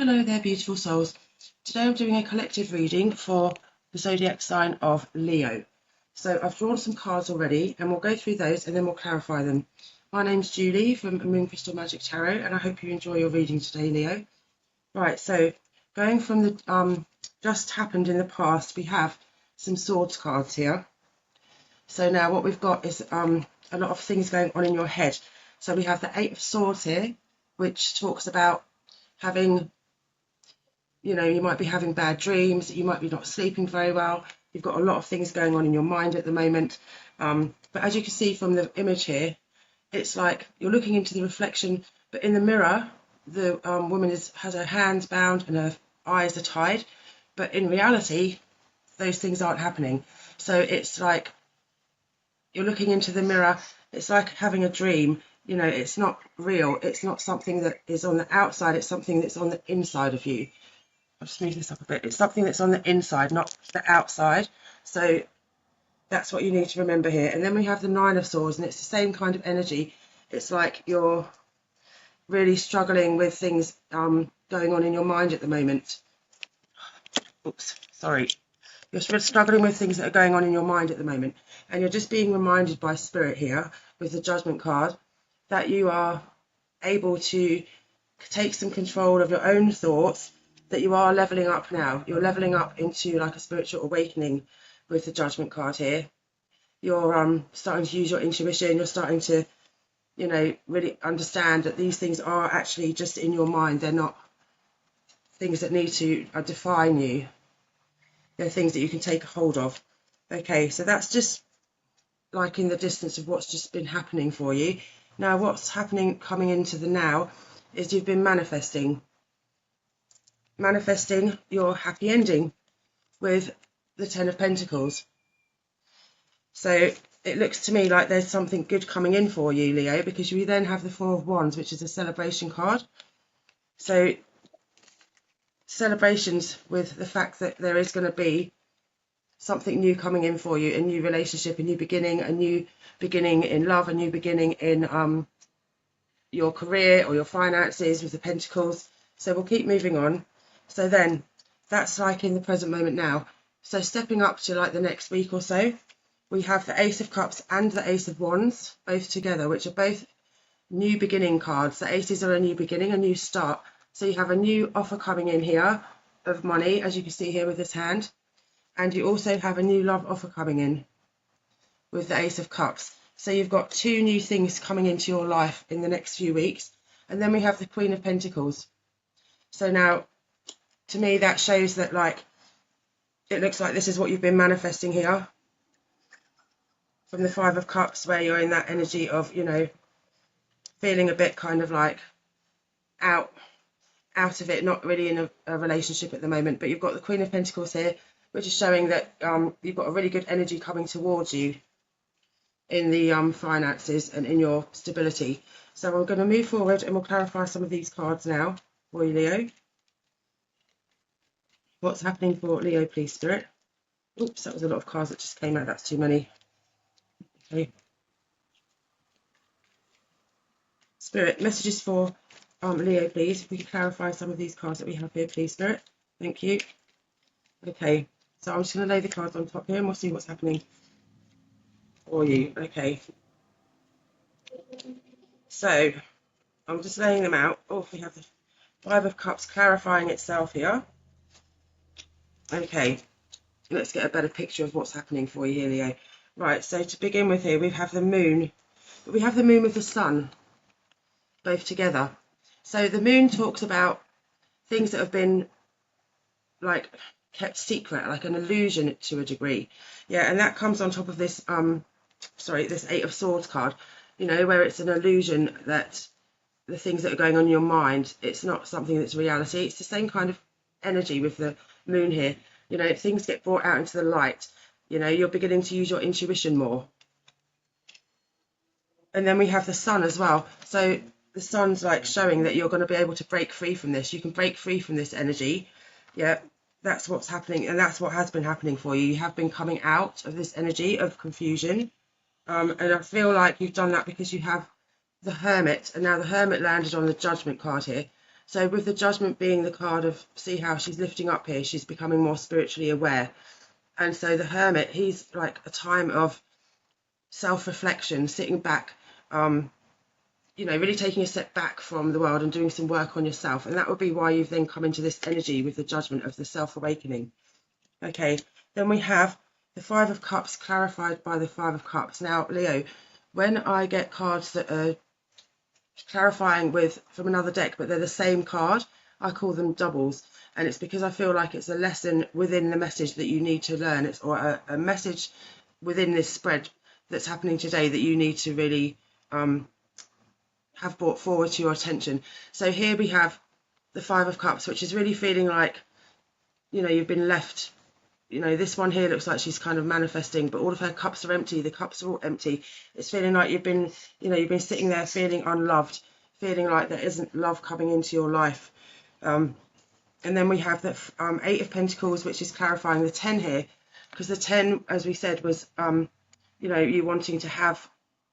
Hello there, beautiful souls. Today I'm doing a collective reading for the zodiac sign of Leo. So I've drawn some cards already and we'll go through those and then we'll clarify them. My name's Julie from Moon Crystal Magic Tarot and I hope you enjoy your reading today, Leo. Right, so going from the just happened in the past, we have some swords cards here. So now what we've got is a lot of things going on in your head. So we have the Eight of Swords here, which talks about having, you might be having bad dreams, you might be not sleeping very well, you've got a lot of things going on in your mind at the moment. But as you can see from the image here, it's like you're looking into the reflection, but in the mirror, the woman has her hands bound and her eyes are tied. But in reality, those things aren't happening. So it's like you're looking into the mirror, it's like having a dream. It's not real. It's not something that is on the outside, it's something that's on the inside of you. I'll just move this up a bit. It's something that's on the inside, not the outside. So that's what you need to remember here. And then we have the Nine of Swords, and it's the same kind of energy. It's like you're really struggling with things going on in your mind at the moment. Oops, sorry. You're struggling with things that are going on in your mind at the moment. And you're just being reminded by Spirit here with the Judgment card that you are able to take some control of your own thoughts, that you are leveling up now. You're leveling up into like a spiritual awakening with the Judgment card here. You're starting to use your intuition. You're starting to, really understand that these things are actually just in your mind. They're not things that need to define you. They're things that you can take a hold of. Okay, so that's just like in the distance of what's just been happening for you. Now what's happening coming into the now is you've been manifesting your happy ending with the Ten of Pentacles. So it looks to me like there's something good coming in for you, Leo, because you then have the Four of Wands, which is a celebration card. So celebrations with the fact that there is going to be something new coming in for you, a new relationship, a new beginning in love, a new beginning in your career or your finances with the Pentacles. So we'll keep moving on. So then that's like in the present moment now. So stepping up to like the next week or so, we have the Ace of Cups and the Ace of Wands both together, which are both new beginning cards. The aces are a new beginning, a new start. So you have a new offer coming in here of money, as you can see here with this hand. And you also have a new love offer coming in with the Ace of Cups. So you've got two new things coming into your life in the next few weeks. And then we have the Queen of Pentacles. So now, to me, that shows that, like, it looks like this is what you've been manifesting here. From the Five of Cups, where you're in that energy of, feeling a bit kind of like out of it, not really in a relationship at the moment. But you've got the Queen of Pentacles here, which is showing that you've got a really good energy coming towards you in the finances and in your stability. So I'm going to move forward and we'll clarify some of these cards now for you, Leo. What's happening for Leo, please, Spirit? Oops, that was a lot of cards that just came out. That's too many. Okay. Spirit, messages for Leo, please. If we could clarify some of these cards that we have here, please, Spirit. Thank you. Okay, so I'm just going to lay the cards on top here and we'll see what's happening for you. Okay. So I'm just laying them out. Oh, we have the Five of Cups clarifying itself here. Okay, let's get a better picture of what's happening for you here, Leo. Right, so to begin with here, we have the moon. But we have the moon with the sun, both together. So the moon talks about things that have been, like, kept secret, like an illusion to a degree. Yeah, and that comes on top of this, this Eight of Swords card, where it's an illusion that the things that are going on in your mind, it's not something that's reality. It's the same kind of energy with the moon here. Things get brought out into the light. You're beginning to use your intuition more. And then we have the sun as well. So the sun's like showing that you're going to be able to break free from this. You can break free from this energy. Yeah, that's what's happening. And that's what has been happening for you. You have been coming out of this energy of confusion. And I feel like you've done that because you have the Hermit, and now the Hermit landed on the Judgment card here. So with the Judgment being the card of, see how she's lifting up here, she's becoming more spiritually aware. And so the Hermit, he's like a time of self-reflection, sitting back, you know, really taking a step back from the world and doing some work on yourself. And that would be why you've then come into this energy with the Judgment of the self-awakening. Okay, then we have the Five of Cups clarified by the Five of Cups. Now, Leo, when I get cards that are clarifying with from another deck, but they're the same card, I call them doubles. And it's because I feel like it's a lesson within the message that you need to learn. It's or a message within this spread that's happening today that you need to really have brought forward to your attention. So here we have the Five of Cups, which is really feeling like, you know, you've been left. You know, this one here looks like she's kind of manifesting, but all of her cups are empty. The cups are all empty. It's feeling like you've been, you know, you've been sitting there feeling unloved, feeling like there isn't love coming into your life. And then we have the Eight of Pentacles, which is clarifying the 10 here, because the 10, as we said, was, you know, you wanting to have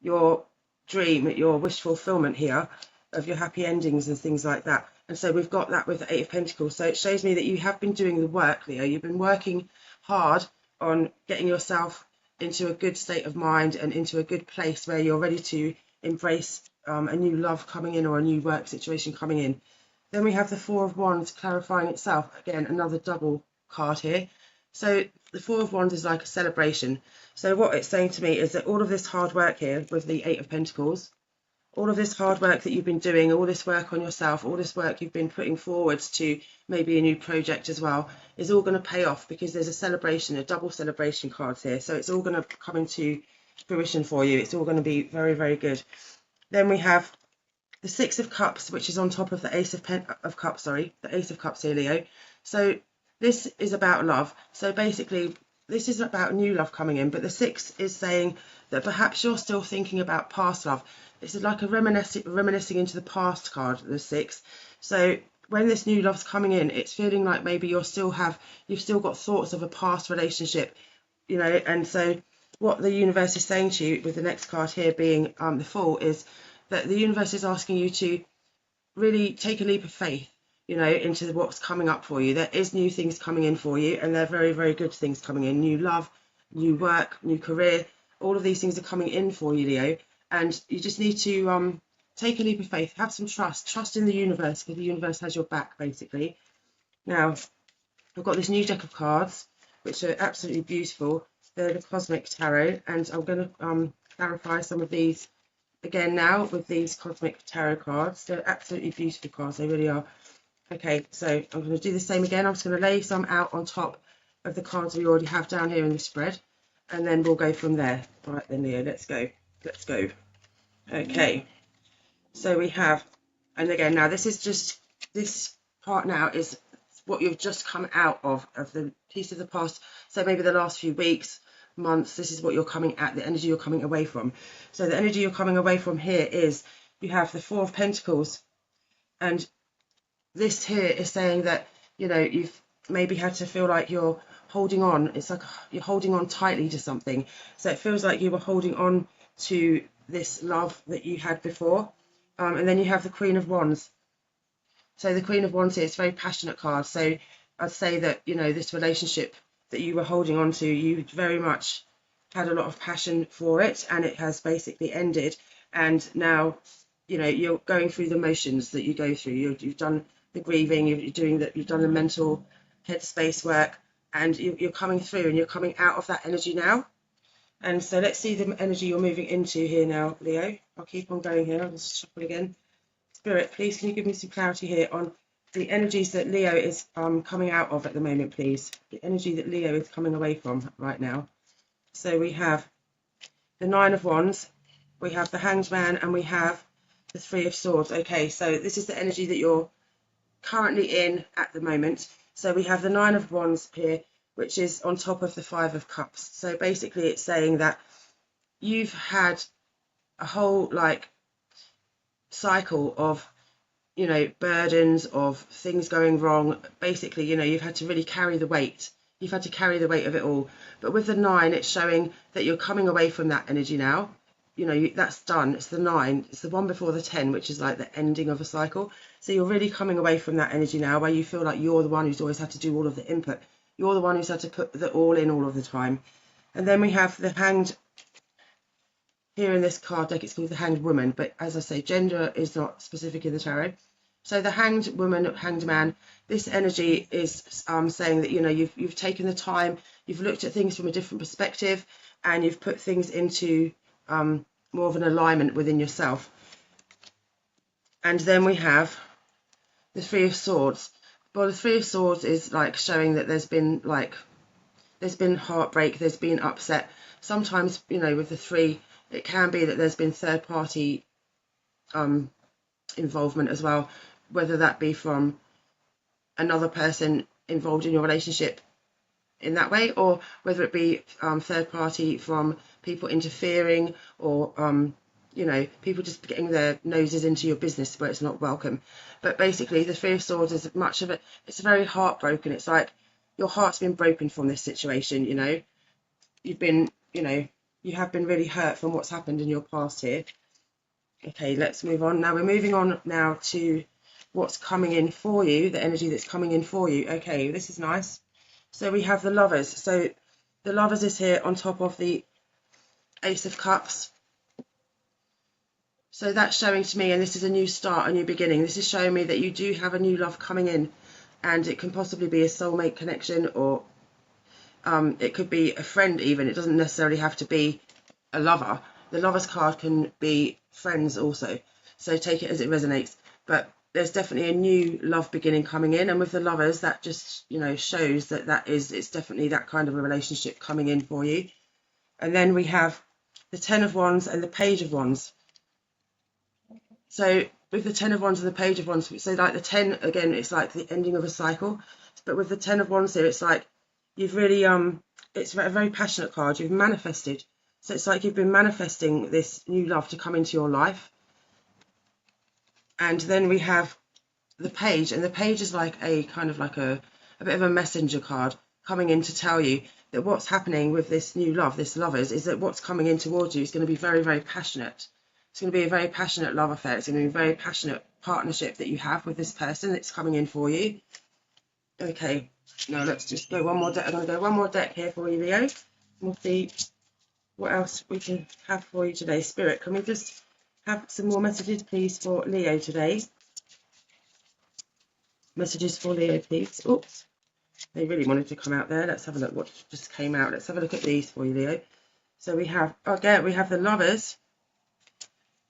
your dream, your wish fulfillment here of your happy endings and things like that. And so we've got that with the Eight of Pentacles. So it shows me that you have been doing the work, Leo. You've been working hard on getting yourself into a good state of mind and into a good place where you're ready to embrace a new love coming in or a new work situation coming in. Then we have the Four of Wands clarifying itself. Again, another double card here. So the Four of Wands is like a celebration. So what it's saying to me is that all of this hard work here with the Eight of Pentacles, all of this hard work that you've been doing, all this work on yourself, all this work you've been putting forwards to maybe a new project as well, is all going to pay off because there's a celebration, a double celebration card here. So it's all going to come into fruition for you. It's all going to be very, very good. Then we have the Six of Cups, which is on top of the Ace of Cups, the Ace of Cups here, Leo. So this is about love. So basically, this is about new love coming in, but the Six is saying that perhaps you're still thinking about past love. This is like a reminiscing into the past card, the Six. So when this new love's coming in, it's feeling like maybe you've still got thoughts of a past relationship, you know. And so what the universe is saying to you with the next card here being the Fool is that the universe is asking you to really take a leap of faith, you know, into what's coming up for you. There is new things coming in for you, and they're very, very good things coming in. New love, new work, new career. All of these things are coming in for you, Leo. And you just need to take a leap of faith, have some trust in the universe, because the universe has your back, basically. Now, I've got this new deck of cards, which are absolutely beautiful. They're the Cosmic Tarot, and I'm going to clarify some of these again now with these Cosmic Tarot cards. They're absolutely beautiful cards, they really are. Okay, so I'm going to do the same again. I'm just going to lay some out on top of the cards we already have down here in the spread, and then we'll go from there. All right then, Leo, let's go. Okay, so we have, and again now this part now is what you've just come out of the piece of the past. So maybe the last few weeks, months, this is what you're coming at, the energy you're coming away from. So the energy you're coming away from here is, you have the Four of Pentacles, and this here is saying that, you know, you've maybe had to feel like you're holding on. It's like you're holding on tightly to something. So it feels like you were holding on to this love that you had before. And then you have the Queen of Wands. So the Queen of Wands here is a very passionate card. So I'd say that, you know, this relationship that you were holding on to, you very much had a lot of passion for it, and it has basically ended. And now, you know, you're going through the motions that you go through. You've done the grieving, you've done the mental headspace work, and you're coming through and you're coming out of that energy now. And so let's see the energy you're moving into here now, Leo. I'll keep on going here. I'll just shuffle again. Spirit, please, can you give me some clarity here on the energies that Leo is coming out of at the moment, please? The energy that Leo is coming away from right now. So we have the Nine of Wands, we have the Hanged Man, and we have the Three of Swords. Okay, so this is the energy that you're currently in at the moment. So we have the Nine of Wands here, which is on top of the Five of Cups. So basically it's saying that you've had a whole like cycle of, you know, burdens, of things going wrong. Basically, you know, you've had to really carry the weight. You've had to carry the weight of it all. But with the Nine, it's showing that you're coming away from that energy now. You know, that's done. It's the 9. It's the one before the 10, which is like the ending of a cycle. So you're really coming away from that energy now, where you feel like you're the one who's always had to do all of the input. You're the one who's had to put the all in all of the time. And then we have the Hanged. Here in this card deck, it's called the Hanged Woman, but as I say, gender is not specific in the tarot. So the Hanged Woman, Hanged Man, this energy is saying that, you know, you've taken the time, you've looked at things from a different perspective, and you've put things into more of an alignment within yourself. And then we have the Three of Swords. Well, the Three of Swords is like showing that there's been heartbreak, there's been upset. Sometimes, you know, with the three, it can be that there's been third party involvement as well, whether that be from another person involved in your relationship in that way, or whether it be third party from people interfering, or you know, people just getting their noses into your business where it's not welcome. But basically, the Three of Swords is much of it, it's very heartbroken. It's like your heart's been broken from this situation, you know. You've been, you know, you have been really hurt from what's happened in your past here. Okay, let's move on. Now we're moving on now to what's coming in for you, the energy that's coming in for you. Okay, this is nice. So we have the Lovers. So the Lovers is here on top of the Ace of Cups. So that's showing to me, and this is a new start, a new beginning. This is showing me that you do have a new love coming in, and it can possibly be a soulmate connection, or it could be a friend even. It doesn't necessarily have to be a lover. The Lovers card can be friends also. So take it as it resonates. But there's definitely a new love beginning coming in. And with the Lovers, that just, you know, shows that it's definitely that kind of a relationship coming in for you. And then we have the Ten of Wands and the Page of Wands. So with the Ten of Wands and the Page of Wands, so like the 10, again, it's like the ending of a cycle. But with the Ten of Wands here, it's like you've really, it's a very passionate card. You've manifested. So it's like you've been manifesting this new love to come into your life. And then we have the Page, and the Page is like a kind of like a bit of a messenger card coming in to tell you that what's happening with this new love, this Lovers, is that what's coming in towards you is going to be very, very passionate. It's going to be a very passionate love affair. It's going to be a very passionate partnership that you have with this person that's coming in for you. Okay, now let's just go one more deck. I'm going to go one more deck here for you, Leo. We'll see what else we can have for you today. Spirit, can we just have some more messages, please, for Leo today? Messages for Leo, please. Oops, they really wanted to come out there. Let's have a look what just came out. Let's have a look at these for you, Leo. So we have, again, we have the Lovers.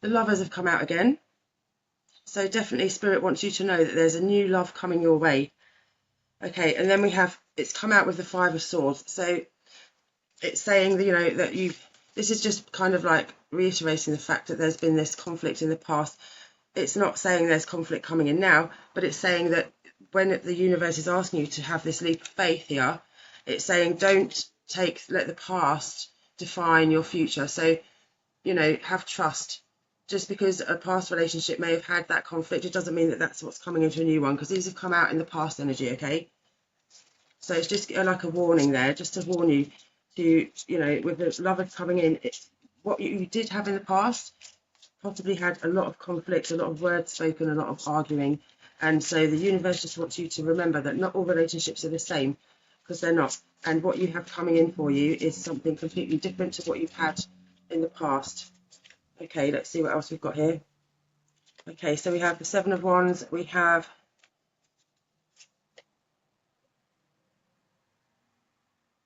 The Lovers have come out again. So definitely Spirit wants you to know that there's a new love coming your way. Okay, and then we have, it's come out with the Five of Swords. So it's saying that, you know, that this is just kind of like reiterating the fact that there's been this conflict in the past. It's not saying there's conflict coming in now, but it's saying that when the universe is asking you to have this leap of faith here, it's saying don't let the past define your future. So, you know, have trust. Just because a past relationship may have had that conflict, it doesn't mean that that's what's coming into a new one, because these have come out in the past energy, okay? So it's just like a warning there, just to warn you to, you know, with the Lover coming in, what you did have in the past possibly had a lot of conflict, a lot of words spoken, a lot of arguing. And so the universe just wants you to remember that not all relationships are the same, because they're not. And what you have coming in for you is something completely different to what you've had in the past. Okay, let's see what else we've got here. Okay, so we have the Seven of Wands, we have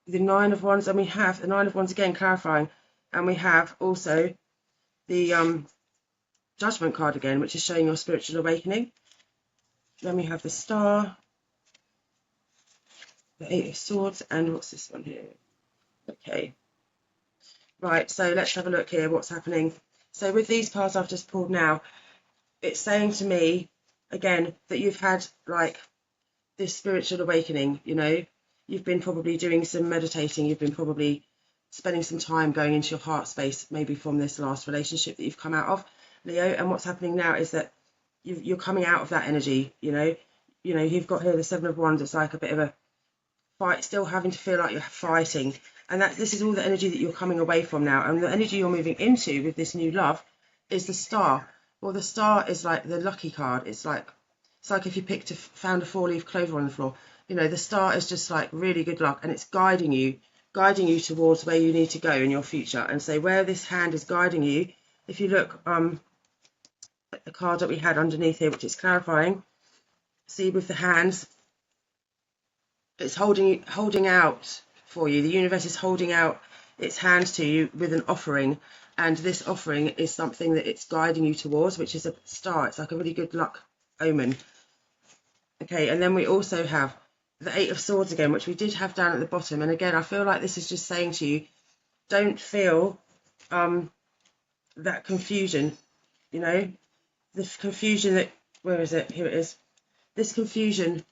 the Nine of Wands, and we have the Nine of Wands again clarifying, and we have also the Judgment card again, which is showing your spiritual awakening. Then we have the Star, the Eight of Swords, and what's this one here? Okay, right, so let's have a look here what's happening. So with these cards I've just pulled now, it's saying to me again that you've had like this spiritual awakening. You know, you've been probably doing some meditating, you've been probably spending some time going into your heart space, maybe from this last relationship that you've come out of, Leo. And what's happening now is that you're coming out of that energy. You know, you've got here the Seven of Wands. It's like a bit of a fight, still having to feel like you're fighting, and this is all the energy that you're coming away from now. And the energy you're moving into with this new love is the Star. Well, the Star is like the lucky card. It's like It's like if you found a 4-leaf clover on the floor. You know, the star is just like really good luck, and it's guiding you towards where you need to go in your future. And so where this hand is guiding you, if you look at the card that we had underneath here, which is clarifying, see with the hands, it's holding out for you. The universe is holding out its hands to you with an offering, and this offering is something that it's guiding you towards, which is a star. It's like a really good luck omen. Okay, and then we also have the 8 of Swords again, which we did have down at the bottom. And again, I feel like this is just saying to you, don't feel that confusion, you know, this confusion that, where is it? Here it is. This confusion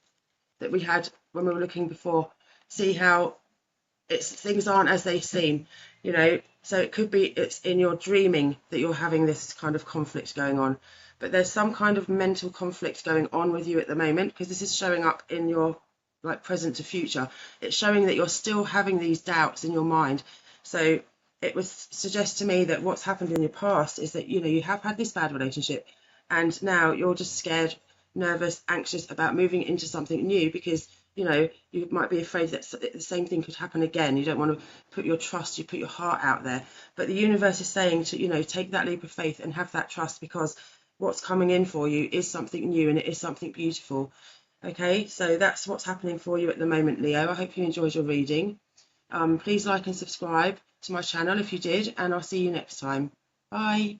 that we had when we were looking before. See how things aren't as they seem, you know. So it could be it's in your dreaming that you're having this kind of conflict going on, but there's some kind of mental conflict going on with you at the moment, because this is showing up in your like present to future. It's showing that you're still having these doubts in your mind. So it would suggest to me that what's happened in your past is that, you know, you have had this bad relationship, and now you're just scared, nervous, anxious about moving into something new, because, you know, you might be afraid that the same thing could happen again. You don't want to put your trust, you put your heart out there. But the universe is saying to, you know, take that leap of faith and have that trust, because what's coming in for you is something new, and it is something beautiful. Okay, so that's what's happening for you at the moment, Leo. I hope you enjoyed your reading. Please like and subscribe to my channel if you did, and I'll see you next time. Bye.